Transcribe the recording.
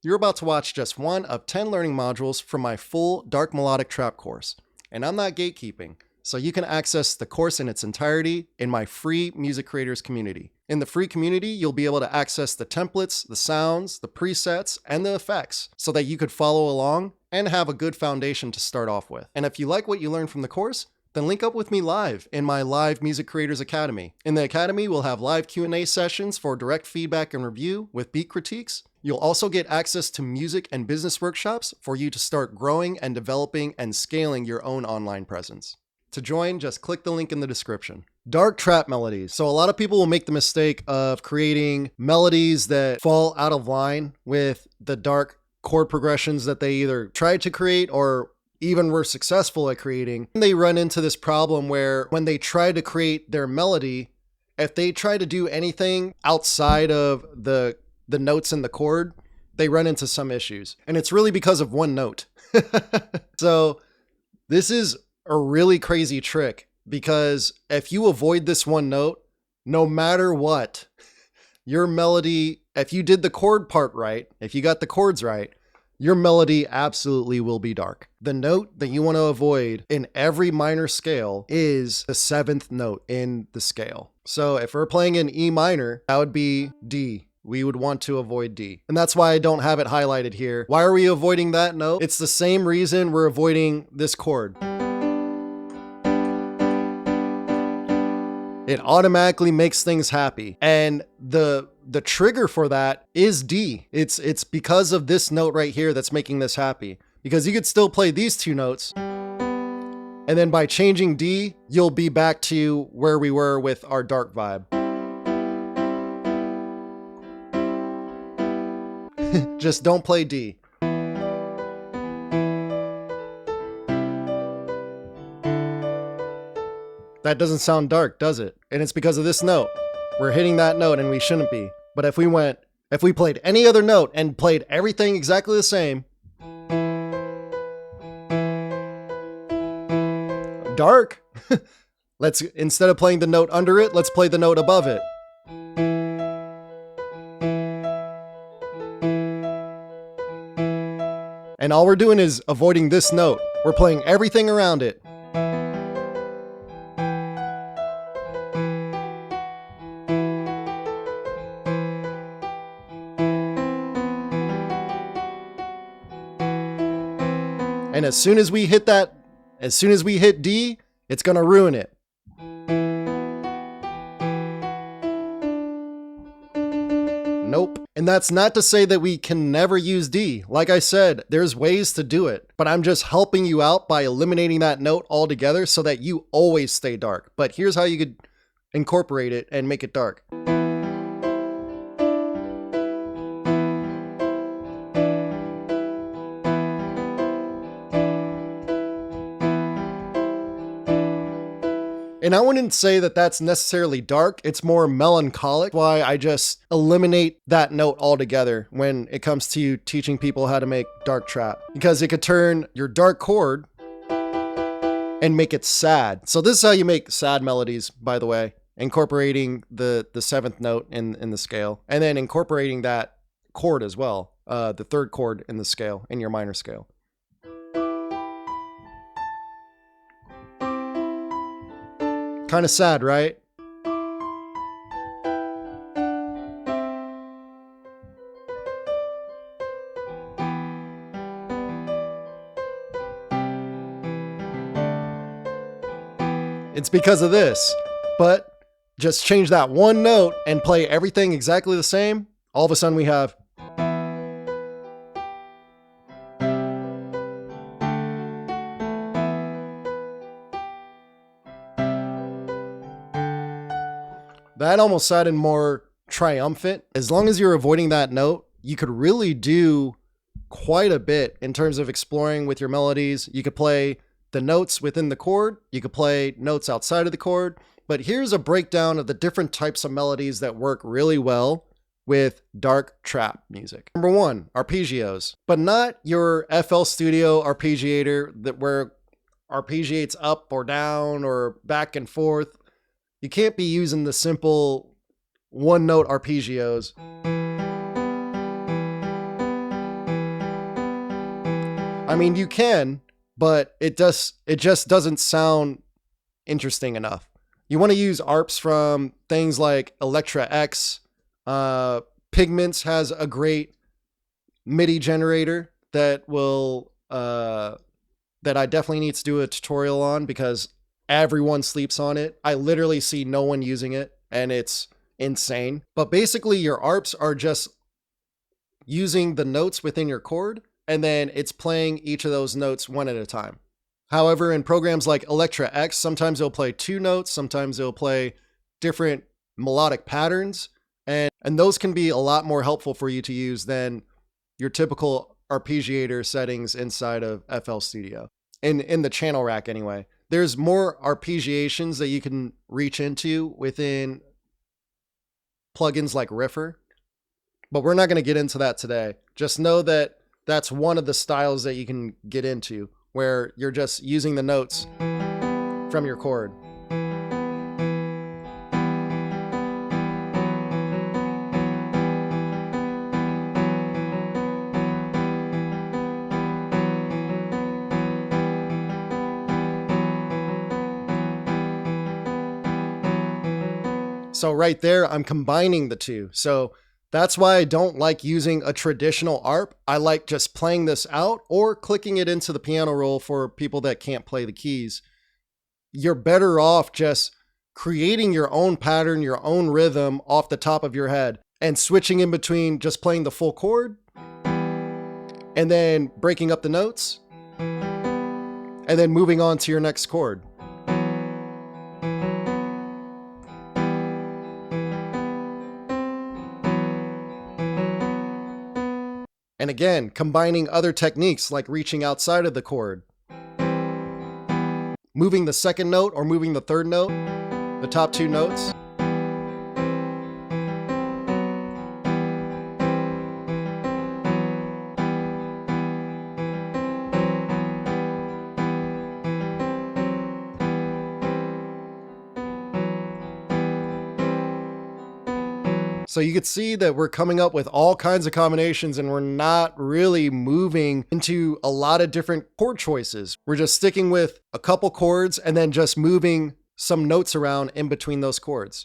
You're about to watch just one of 10 learning modules from my full Dark Melodic Trap course. And I'm not gatekeeping, so you can access the course in its entirety in my free music creators community. In the free community, you'll be able to access the templates, the sounds, the presets, and the effects so that you could follow along and have a good foundation to start off with. And if you like what you learned from the course, then link up with me live in my Live Music Creators Academy. In the Academy, we'll have live Q&A sessions for direct feedback and review with beat critiques. You'll also get access to music and business workshops for you to start growing and developing and scaling your own online presence. To join, just click the link in the description. Dark trap melodies. So a lot of people will make the mistake of creating melodies that fall out of line with the dark chord progressions that they either tried to create or even were successful at creating. They run into this problem where when they try to create their melody, if they try to do anything outside of the notes in the chord, they run into some issues. And it's really because of one note. So this is a really crazy trick, because if you avoid this one note, no matter what, your melody, if you did the chord part right, if you got the chords right, your melody absolutely will be dark. The note that you want to avoid in every minor scale is the 7th note in the scale. So if we're playing in E minor, that would be D. We would want to avoid D. And that's why I don't have it highlighted here. Why are we avoiding that note? It's the same reason we're avoiding this chord. It automatically makes things happy. And the trigger for that is D. It's because of this note right here that's making this happy. Because you could still play these two notes, and then by changing D, you'll be back to where we were with our dark vibe. Just don't play D. That doesn't sound dark, does it? And it's because of this note. We're hitting that note and we shouldn't be. But if we played any other note and played everything exactly the same, dark. Let's, instead of playing the note under it, let's play the note above it. And all we're doing is avoiding this note. We're playing everything around it. And as soon as we hit D, it's gonna ruin it. Nope. And that's not to say that we can never use D. Like I said, there's ways to do it, but I'm just helping you out by eliminating that note altogether so that you always stay dark. But here's how you could incorporate it and make it dark. And I wouldn't say that that's necessarily dark. It's more melancholic. Why I just eliminate that note altogether when it comes to teaching people how to make dark trap, because it could turn your dark chord and make it sad. So this is how you make sad melodies, by the way, incorporating the 7th note in the scale, and then incorporating that chord as well, the 3rd chord in the scale, in your minor scale. Kind of sad, right? It's because of this. But just change that one note and play everything exactly the same. All of a sudden we have that almost sounded more triumphant. As long as you're avoiding that note, you could really do quite a bit in terms of exploring with your melodies. You could play the notes within the chord. You could play notes outside of the chord. But here's a breakdown of the different types of melodies that work really well with dark trap music. Number 1, arpeggios, but not your FL Studio arpeggiator that where arpeggiates up or down or back and forth. You can't be using the simple one note arpeggios. I mean, you can, but it just doesn't sound interesting enough. You want to use ARPs from things like Electra X. Pigments has a great MIDI generator that will that I definitely need to do a tutorial on because everyone sleeps on it. I literally see no one using it, and it's insane. But basically, your ARPs are just using the notes within your chord, and then it's playing each of those notes one at a time. However, in programs like Electra X, sometimes it'll play 2 notes, sometimes it'll play different melodic patterns, and those can be a lot more helpful for you to use than your typical arpeggiator settings inside of FL Studio. In the channel rack anyway. There's more arpeggiations that you can reach into within plugins like Riffer, but we're not going to get into that today. Just know that that's one of the styles that you can get into, where you're just using the notes from your chord. So right there, I'm combining the two. So that's why I don't like using a traditional ARP. I like just playing this out or clicking it into the piano roll for people that can't play the keys. You're better off just creating your own pattern, your own rhythm off the top of your head and switching in between just playing the full chord and then breaking up the notes and then moving on to your next chord. And again, combining other techniques like reaching outside of the chord, moving the second note or moving the third note, the top 2 notes. So you can see that we're coming up with all kinds of combinations and we're not really moving into a lot of different chord choices. We're just sticking with a couple chords and then just moving some notes around in between those chords.